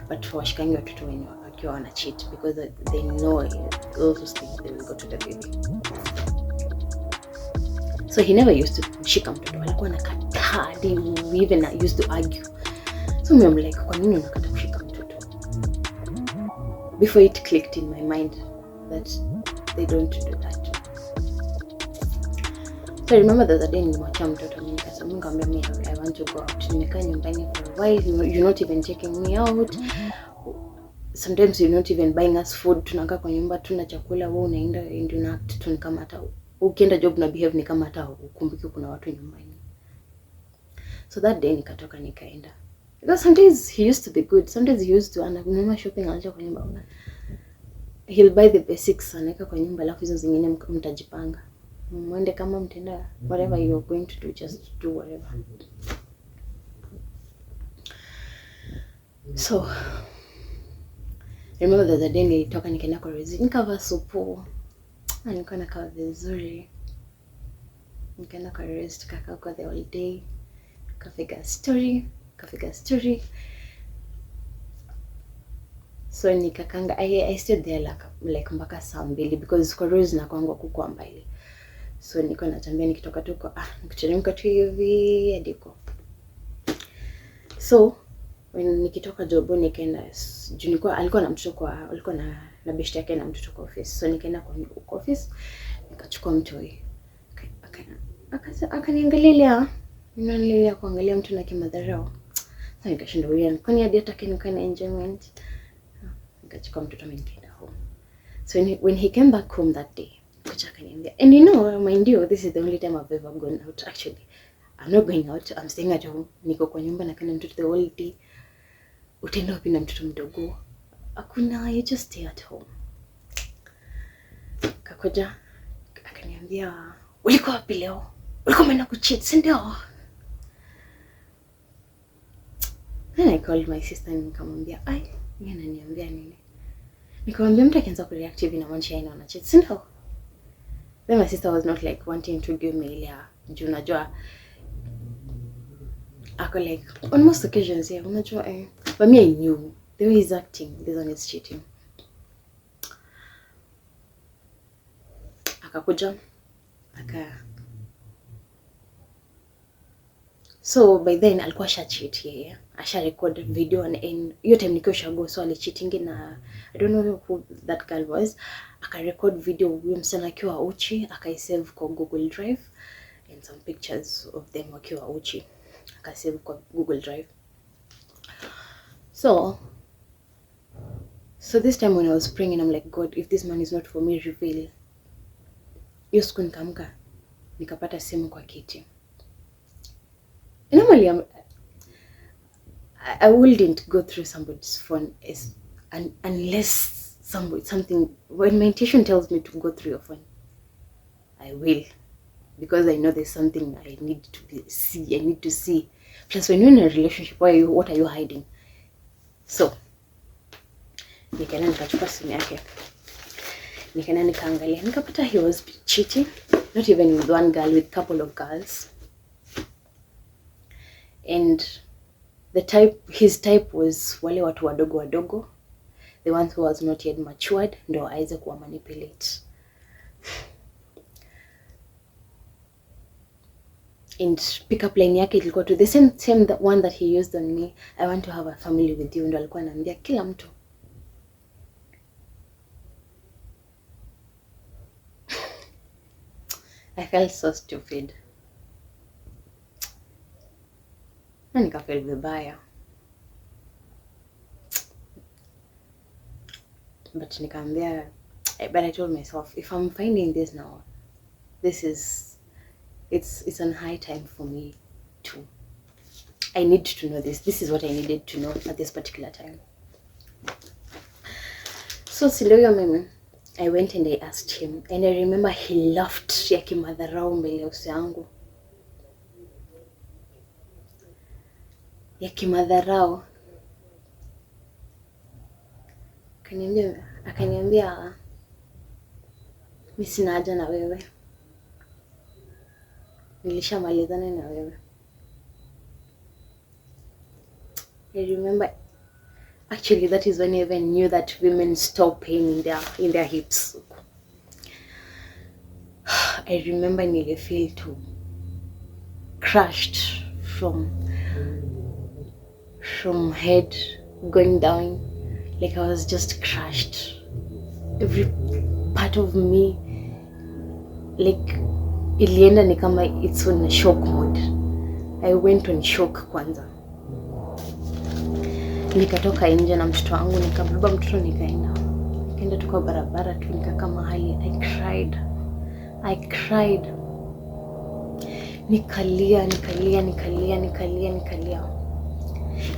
but hawashikangi watoto when wakiwa wana cheat because they know all those things they will go to the baby. So he never used to shika mtoto, alikuwa anakataa. We even used to argue. So I'm like, kwa nini unakata kushika mtoto? Before it clicked in my mind that they don't do that. So I remember the day nilimwacha mtoto nikamwambia mimi I want to go out. Nimekaa nyumbani for a while, you're not even taking me out. Sometimes you're not even buying us food. Tunakaa kwa nyumba tuna chakula, wewe unaenda and una act tu kama hata ukienda job na behave ni kama hata ukumbuki kuna watu nyumbani. So that day nikatoka nikaenda. Because sometimes he used to be good, sometimes he used to ananunua shopping anacha kwa nyumba. He'll buy the basics anaweka kwa nyumba, alafu hizo zingine mtajipanga. Mwende kama mtenda, whatever you're going to do, just do whatever. So remember the other day nilitoka nikaenda kwa Rezi, nikavaa supu, nilikuwa nakaa vizuri. Nikaenda kwa Rezi, tukakaa kwa the whole day, kapiga story. So nikakanga, I stayed there like mpaka saa 2 because kwa Rezi nakuanga kukua mbali. So nilikuwa natambia nikitoka tuko nikiteremka tu hivi hadi huko. So when nikitoka job nikaenda juu alikuwa na mtoto alikuwa na beshte yake na mtoto kwa office. So nikaenda kwa office nikachukua mtoi. Akaniangalia niliangalia kuangalia mtu na kimadharau. Sasa nikashinda wewe kwani hadi hata nikaenda enjoyment. Nikachukua mtoto mimi nikaenda home. So when he came back home that day, kucha akaniambia, and you know, mind you, this is the only time I've ever gone out actually. I'm not going out, I'm staying at home. Niko kwa nyumba na kana mtoto the whole day. Utaenda wapi na mtoto mdogo? Hakuna, you just stay at home. Kakuja akaniambia, ulikuwa wapi leo? Ulikuwa umeenda kucheat, si ndio? Then I called my sister and nikamwambia, yeye ananiambia nini? Nikamwambia mtu akianza kureactive inamaanisha yeye anaona cheat, si ndio? Then my sister was not like wanting to give me ile juu unajua ako like on most occasions unajua but me I knew the way he's acting, this one is cheating. Akakuja so by then alikuwa cheat yeye, asha record video and hiyo time nikiwa shago, so ali cheating na I don't know who that girl was. Aka record video huyo msichana akiwa uchi, akaisave kwa Google Drive and some pictures of them wakiwa uchi, akasave kwa Google Drive. So this time when I was praying and I'm like, God, if this man is not for me, reveal. Hiyo siku nikamka nikapata simu kwa kiti. Normally I wouldn't go through somebody's phone unless something, when my intuition tells me to go through your phone, I will, because I know there's something I need to see. Plus when you're in a relationship, what are you hiding? So nikaenda nikachukua simu yake, nikaenda nikaangalia, nikapata he was cheating, not even with one girl, with couple of girls. And his type was wale watu wadogo, the ones who was not yet matured, ndo aweze kuwa manipulate. And pick up line yake ilikuwa to the same that one that he used on me, I want to have a family with you, ndo alikuwa anambia kila mtu. I felt so stupid. Na nikafeel vibaya. But nikamwambia, but I told myself, if I'm finding this now, it's an high time for me to, I need to know this. This is what I needed to know at this particular time. So sindoyo mimi, I went and I asked him, and I remember he laughed ya kimadharau mbele ya uso yangu. Ya kimadharau. Akaniambia mimi sina haja na wewe, nilishamalizana na wewe. I remember, actually that is when I even knew that women stop pain in their hips. I remember nilifeel too crushed from head going down, like I was just crushed. Every part of me, like ilienda ni kama it's on a shock mode. I went on shock kwanza. Nikatoka nje na mtoto wangu, nikabeba mtoto nikaenda tuka barabara tu, nikakaa mahali. I cried. nikalia.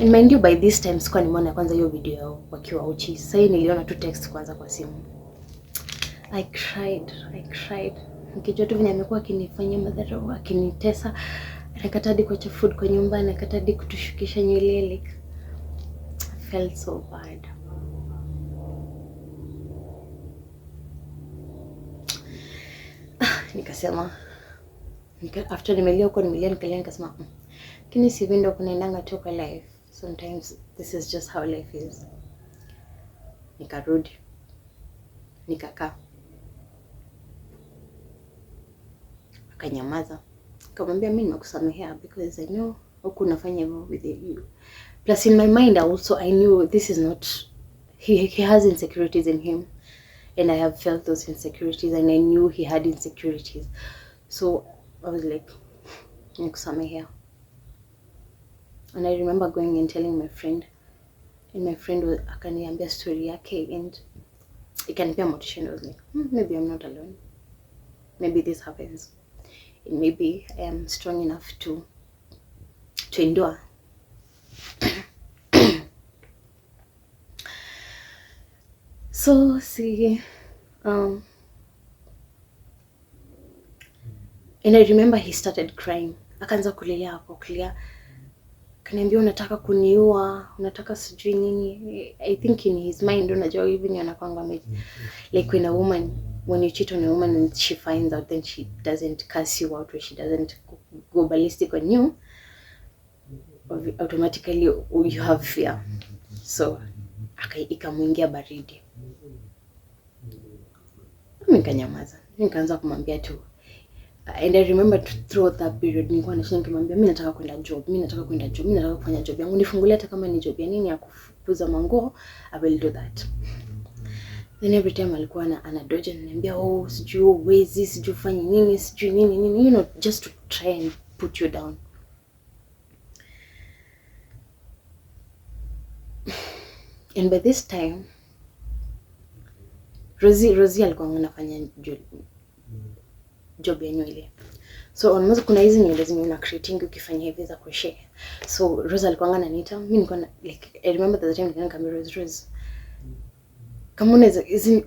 And mind you, by this time sikuwa nimeona kwanza hiyo video yao wakiwa uchi. Sasa niliona tu text kwanza kwa simu. I cried. Nikijua tu venye amekuwa akinifanyia madharau, akinitesa, anakata hadi kuacha food kwa nyumba, anakata hadi kutushukisha nywele. Like, I felt so bad. Nikasema, after nimelia huko nikasema, lakini si vindo kunaendanga tu kwa life. Sometimes this is just how life is. Nikarudi. Nikakaa. Akanyamaza. Nikamwambia mimi nimekusamehea because I know huku unafanya hivyo with you. Plus in my mind I knew this is not, he has insecurities in him, and I have felt those insecurities, and I knew he had insecurities. So I was like, nimekusamehea. And I remember going and telling my friend, and my friend akaniambia story yake, and ikanipea motivation. I was like, maybe I'm not alone. Maybe this happens. And maybe I am strong enough to endure. So see, and I remember he started crying. Akaanza kulia. Kaniambia unataka kuniua, unataka sijui nini. I think in his mind, unajua even anakwanga like when you cheat on a woman and she finds out, then she doesn't curse you out, or she doesn't go ballistic on you, automatically you have fear. So ikamuingia baridi. Nikanyamaza. Nikaanza kumwambia tu. And I remember throughout that period nilikuwa nashinda kumwambia mimi nataka kwenda job, mimi nataka kufanya job yangu, nifungulie hata kama ni job ya nini, ya kufuza manguo, I will do that. Then every time alikuwa anadoja ananiambia sijui uwezi, sijui ufanye nini, sijui nini, you know, just to try and put you down. And by this time Rosie alikuwa anafanya job ya nywele. So unaweza kuna hizi nywele zenye una creating ukifanya hivi za crochet. So Rose alikuwa ananiita, mimi nilikuwa like I remember the time nikamwambia Rose, kama unaweza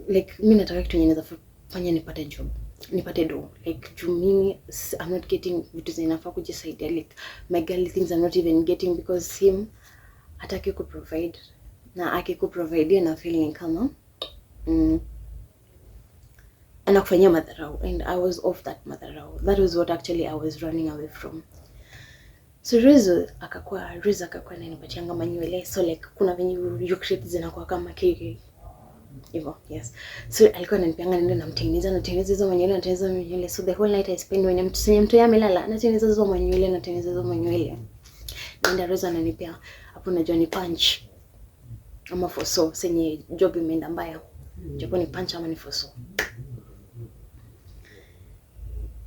like mimi nataka kitu yenye naweza fanya nipate do, like juu mimi I'm not getting vitu zinafaa kujisaidia, like my girl things I'm not even getting because him hataki ku provide, na akikuprovide na feeling kama anakufanyia madharau, and I was off that madharau. That was what actually I was running away from. So Rose akakuwa ananipatia ngama nywele, so like kuna venye you create zinakuwa kama kiki hivyo. Yes, so alikuwa ananipianga nenda natengeneza hizo manywele, so the whole night I spend when mtu yamelala natengeneza hizo manywele. Nenda Rose ananipea hapo, unajua ni punch ama foso senye job imeenda mbaya, japo ni punch ama ni foso.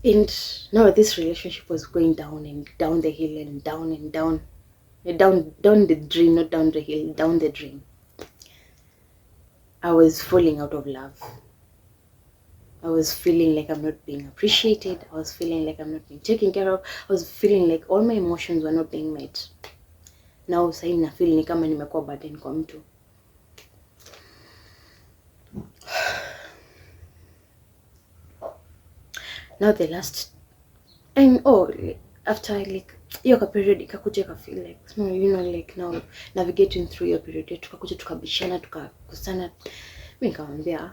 And now this relationship was going down and down the hill and down the drain, not down the hill, down the drain. I was falling out of love. I was feeling like I'm not being appreciated. I was feeling like I'm not being taken care of. I was feeling like all my emotions were not being met. Now sasa na feel ni kama nimekuwa burden kwa mtu. Now the last, and after like hiyo period ikakuja ka feel like you know, like now navigating through your period, tukakuja tukabishana, tukakusana. Mimi nikamwambia,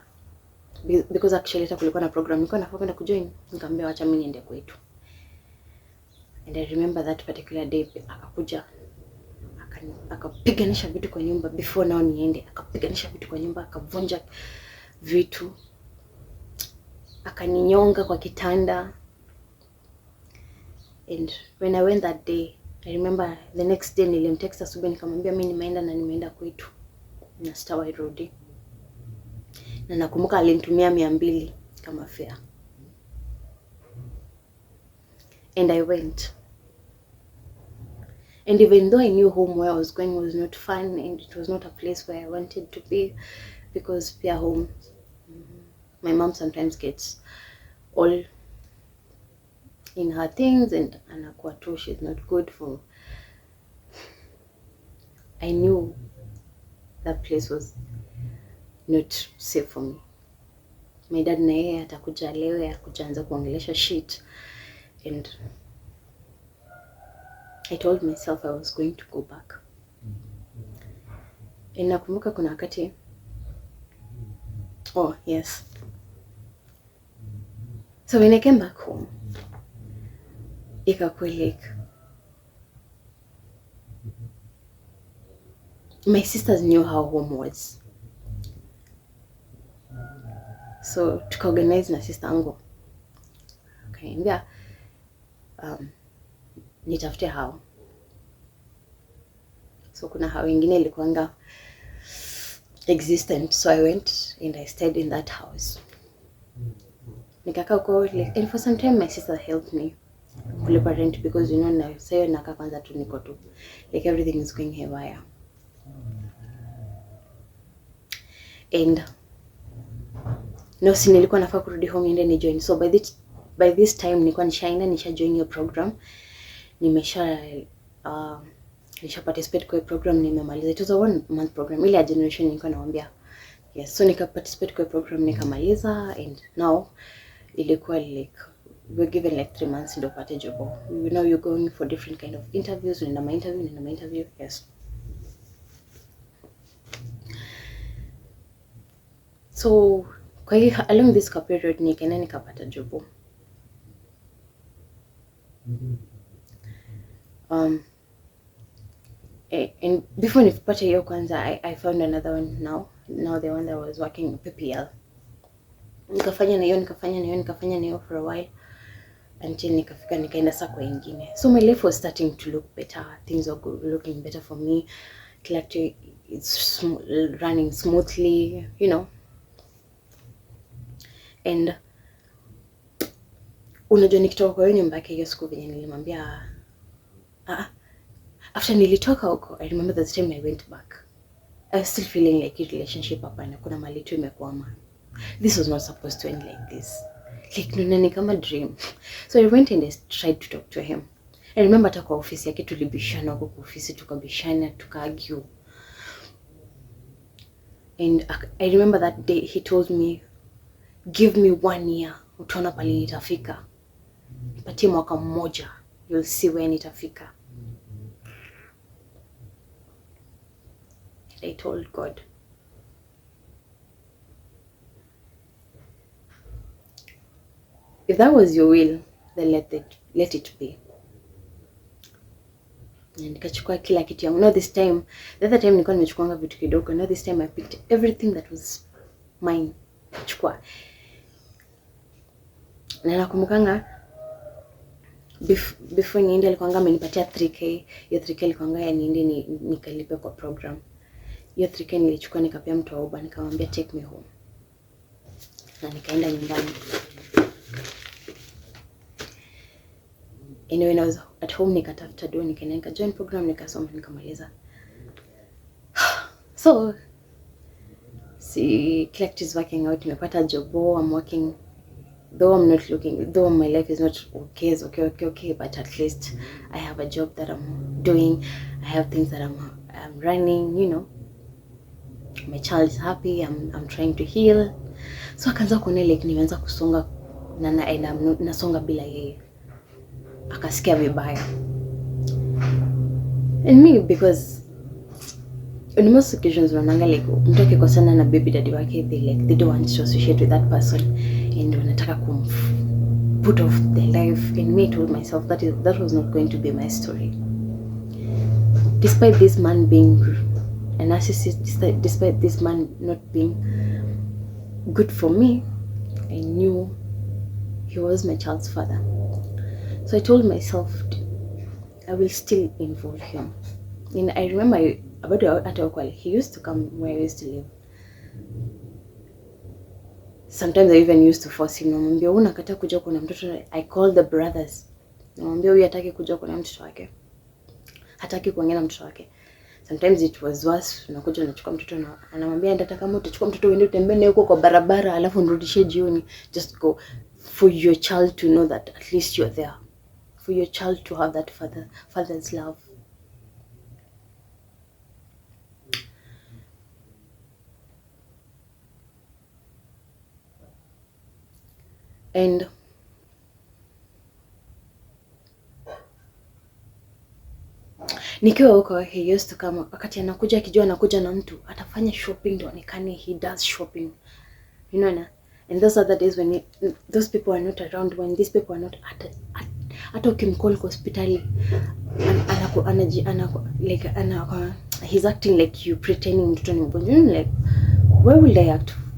because actually hata kulikuwa na program nilikuwa nafaa kwenda kujoin, nikamwambia acha mimi niende kwetu. And I remember that particular day akakuja akapiganisha vitu kwa nyumba before now niende, akapiganisha vitu kwa nyumba, akavunja vitu, akaninyonga kwa kitanda. And when I went that day, I remember the next day nilimtext asubuhi nikamwambia mimi nimeenda kwetu na sitawahi rudi. Na nakumbuka alinitumia 200 kama fare. And I went. And even though I knew home where I was going was not fun, and it was not a place where I wanted to be, because pia home, my mom sometimes gets all in her things and anakuwa tu she's not good for. I knew that place was not safe for me. My dad na yeye atakuja leo akujaanza kuongelesha shit, and I told myself I was going to go back. And nakumbuka kuna wakati, oh yes, so when I came back home, ikakuwa like my sisters knew how home was, so tukaorganize na sister yangu, akaniambia nitafute hao. So kuna hao wengine ilikuanga existent, so I went and I stayed in that house. Nikakaa huko like, and for some time my sister helped me kulipa rent because you know na sayo naka kwanza tu niko tu like everything is going haywire. And no, si nilikuwa nafaa kurudi home niende ni join. So by this time nilikuwa nisha join your program. Nisha participate kwa program, nimemaliza. It was a 1 month program. Ile ya generation nilikuwa naambia. Yes, so nika participate kwa program nikamaliza, and now ilikuwa like we're given like 3 months ndio upate job. You know you're going for different kind of interviews, unaenda my interview. Yes. So kwa hiyo along this period nikaenda nikapata job. And before nipate hiyo kwanza, I found another one now the one that was working PPL. Nikafanya na hiyo for a while until nikafika nikaenda sasa kwa nyingine. So my life was starting to look better. Things were looking better for me. Like it's running smoothly, you know. And unajua nikitoka kwa nyumba yake hiyo siku venye nilimwambia after nilitoka huko, I remember the time I went back, I was still feeling like a relationship hapana, kuna mali tu imekwama. This was not supposed to end like this. Like nunani kama dream. So I went and I tried to talk to him. I remember hata kwa ofisi yake tulibishana huko kwa ofisi, tukabishana, tukaargue. And I remember that day he told me, give me 1 year, utaona pale nitafika. Nipatie mwaka mmoja, you'll see where nitafika. I told God, if that was your will, then let it be. And nikachukua kila kitu yangu. Now this time, the other time nilikuwa nimechukuanga vitu kidogo. Now this time I picked everything that was mine. Chukua. Na nakumbukanga before niende alikuanga amenipatia 3k. Hiyo 3k alikuanga ya niende nikalipe kwa program. Hiyo 3k nilichukua nikapea mtu wa Uber, nikamwambia take me home. Na nikaenda nyumbani. Anyway, when I was at home nikatafuta do, nikaenda join program, nikasoma, nikamaliza. So see, collect is working out. Nimepata job, I'm working, though I'm not looking, though my life is not okay, it's okay, but at least I have a job that I'm doing. I have things that I'm running, you know. My child is happy, I'm trying to heal. So akaanza kuona like nimeanza kusonga na nasonga bila yeye. Akasikia vibaya. And me, because in most occasions unaanga like mtu akikosana na baby daddy wake, they don't want to associate with that person and wanataka put off their life. And me told myself that was not going to be my story. Despite this man being a narcissist, despite this man not being good for me, I knew he was my child's father. So I told myself I will still involve him. And I remember about at Okwal, he used to come where I used to live. Sometimes I even used to force him. Namwambia unakataa kuja kuna mtoto. I called the brothers. Namwambia huyu hataki kuja kuna mtoto wake. Hataki kuongea na mtoto wake. Sometimes it was worse. Unakuja unachukua mtoto na anamwambia ndio kama utachukua mtoto uende utembee naye huko kwa barabara alafu nirudishie jioni. Just go for your child to know that at least you're there, for your child to have that father's love. And nikiwa huko, he used to come, wakati anakuja akijua anakuja na mtu, atafanya shopping ndio onekane he does shopping, you know na. And those other days when those people are not around, when these people are not hata ukimcall kwa hospitali, like he's acting like you, pretending mtoto ni mgonjwa. Like,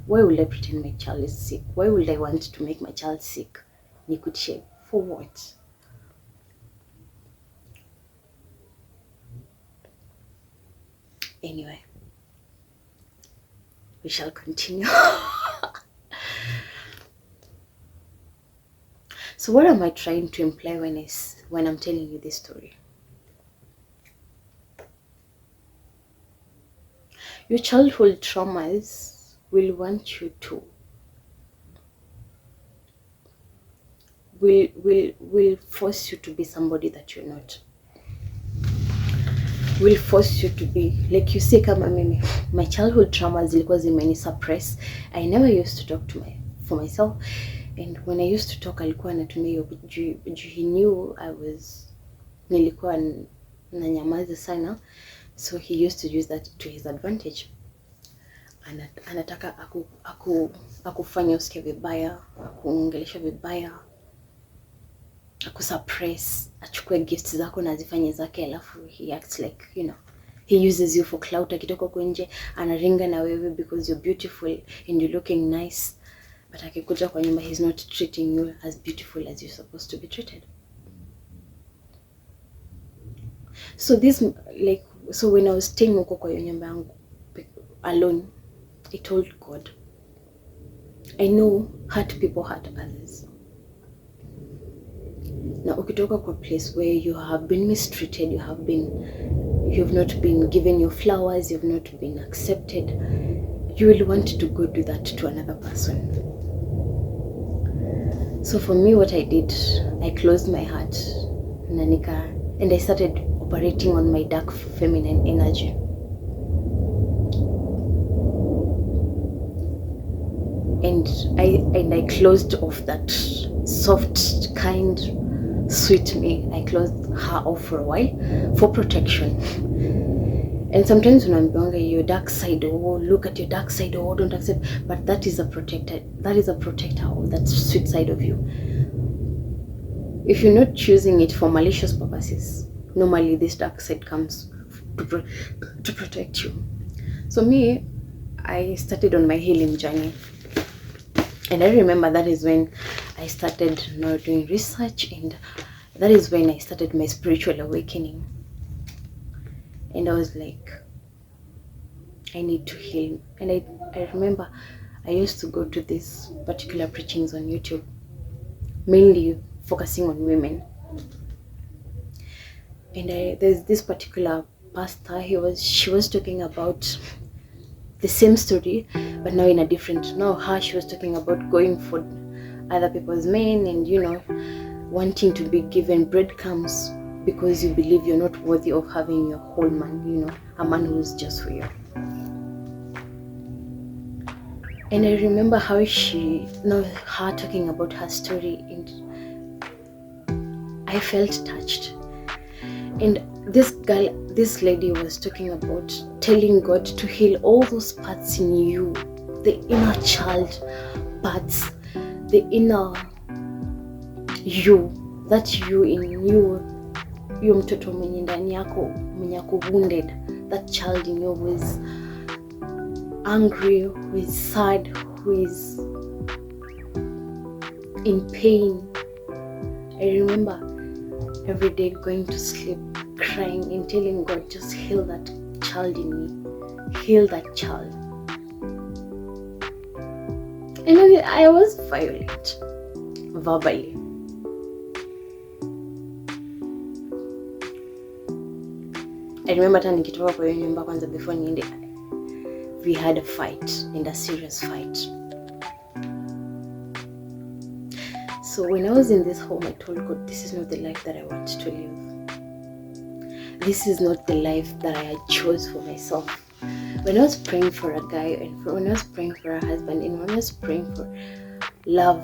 why would I pretend my child is sick? Why would I want to make my child sick? Nikutishe for what? Anyway, we shall continue. So what am I trying to imply when I'm telling you this story? Your childhood traumas will want you to will force you to be somebody that you're not. Will force you to be like, you say, kama mimi, my childhood traumas zilikuwa zimeni suppress. I never used to talk for myself, and when I used to talk, alikuwa anatumia hiyo he knew nilikuwa na nyamaza sana, so he used to use that to his advantage. Anataka akufanya usikie vibaya, akuongelesha vibaya, akusuppress, achukue gifts zako na azifanye zake, alafu he acts like, you know, he uses you for clout. Akitoka kwa nje anaringa na wewe because you're beautiful and you're looking nice, but akikuja kwa nyumba, he's not treating you as beautiful as you're supposed to be treated. So when I was staying huko kwa nyumba yangu alone, I told God, I know hurt people hurt others. Now, ukitoka kwa place where you have been mistreated, you've not been given your flowers, you've not been accepted, you will want to go do that to another person. So for me, what I did, I closed my heart, and I started operating on my dark feminine energy. And I closed off that soft, kind, sweet me. I closed her off for a while for protection. And sometimes when I'm younger, your dark side, oh, look at your dark side, oh, don't accept. But that is a protector. That is a protector of that sweet side of you. If you're not choosing it for malicious purposes, normally this dark side comes to protect you. So me, I started on my healing journey. And I remember that is when I started doing research, and that is when I started my spiritual awakening. And I was like, I need to heal. And I remember I used to go to these particular preachings on YouTube, mainly focusing on women. And there's this particular pastor, she was talking about the same story, but now in a different, she was talking about going for other people's men, and wanting to be given breadcrumbs because you believe you're not worthy of having your whole man, a man who's just for you. And I remember how her talking about her story, and I felt touched. And this lady was talking about telling God to heal all those parts in you, the inner child parts, the inner you, that you in you mtoto mwenye ndani yako, mwenye ako wounded, that child in you who is angry, who is sad, who is in pain. I remember every day going to sleep crying and telling God, just heal that child in me, heal that child. And I was violent verbally. I remember hata nikitoka kwa hiyo nyumba kwanza, before niende, we had a fight, and a serious fight. So when I was in this home, I told God, this is not the life that I want to live. This is not the life that I chose for myself. When I was praying for a guy, and when I was praying for a husband, and when I was praying for love,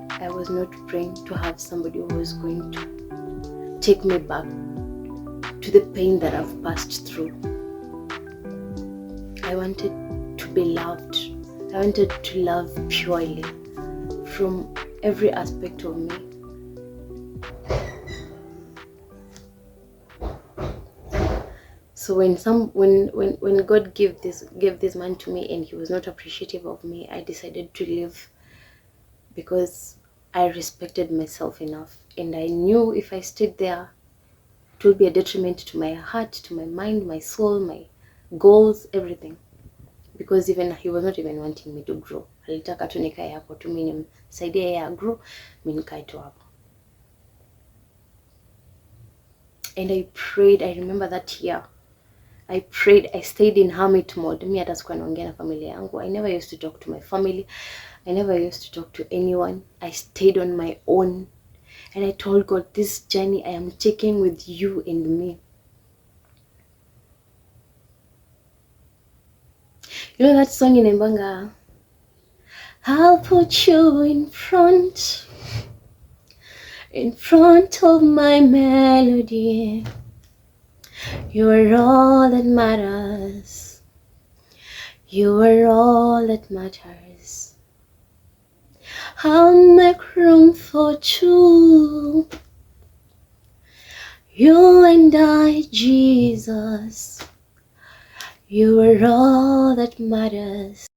I was not praying to have somebody who was going to take me back to the pain that I've passed through. I wanted to be loved. I wanted to love purely from every aspect of me. So when God gave this man to me and he was not appreciative of me, I decided to leave because I respected myself enough, and I knew if I stayed there, it would be a detriment to my heart, to my mind, my soul, my goals, everything. Because even he was not even wanting me to grow. Alitaka tu nikae hapo tu, mimi nimsaidie yeye grow, mimi nikae tu hapo. And I prayed. I remember that year I prayed. I stayed in hermit mode. Mimi hata sikuwa naongea na familia yangu. I never used to talk to my family. I never used to talk to anyone. I stayed on my own. And I told God, this journey I am taking with you and me. You know that song in Mbanga? I'll put you in front of my melody. You are all that matters. You are all that matters. I'll make room for two. You and I, Jesus. You are all that matters.